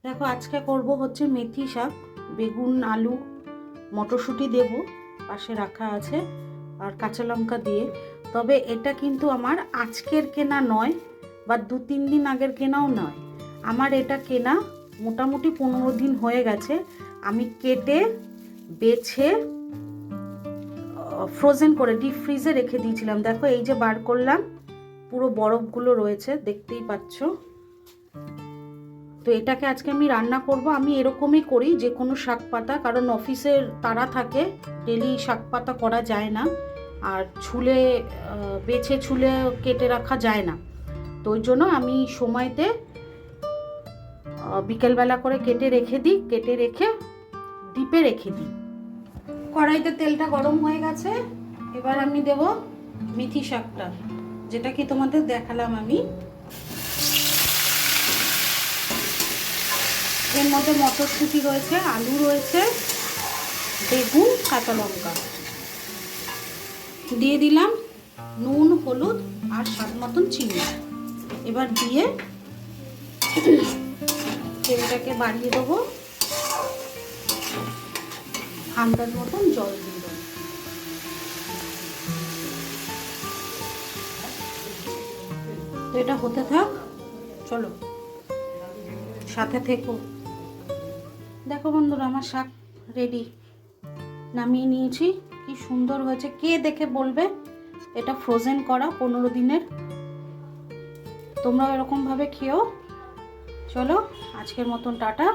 দেখো আজকে করব হচ্ছে মেথি শাক, বেগুন আলু মটরশুঁটি দেব, পাশে রাখা আছে, আর কাঁচা লঙ্কা দিয়ে। তবে এটা কিন্তু আমার আজকের কেনা নয় বা 2-3 দিন আগের কেনাও নয়, আমার এটা কেনা মোটামুটি 15 দিন হয়ে গেছে। আমি কেটে বেছে ফ্রোজেন করে ডিপ ফ্রিজে রেখে দিয়েছিলাম। দেখো এই যে বার করলাম, পুরো বরফগুলো রয়েছে, দেখতেই পাচ্ছ। তো এটাকে আজকে আমি রান্না করব। আমি এরকমই করি যে কোনো শাক পাতা, কারণ অফিসের তাড়া থাকে, ডেলি শাক পাতা করা যায় না, আর ছুলে বেছে ছুলে কেটে রাখা যায় না। তো ওই জন্য আমি সময়তে বিকেলবেলা করে কেটে রেখে দিই, কেটে রেখে ডিপে রেখে দিই। কড়াইতে তেলটা গরম হয়ে গেছে, এবার আমি দেব মেথি শাকটা, যেটা কি তোমাদের দেখালাম আমি। এর মধ্যে মটরশুঁটি রয়েছে, আলু রয়েছে, বেগুন, কাঁচা লঙ্কা দিয়ে দিলাম, নুন হলুদ আর স্বাদ মতন চিনি। এবার দিয়ে তেলটাকে বাড়িয়ে দেবো, আন্দাজ মতন জল দিয়ে দেবো। তো এটা হতে থাক, চলো সাথে থেকো। দেখো বন্ধুরা, আমার শাক রেডি, নামিয়ে নিয়েছি। কি সুন্দর হয়েছে, কে দেখে বলবে এটা ফ্রোজেন করা 15 দিনের। তোমরাও এরকমভাবে খেও। চলো আজকের মতন টাটা।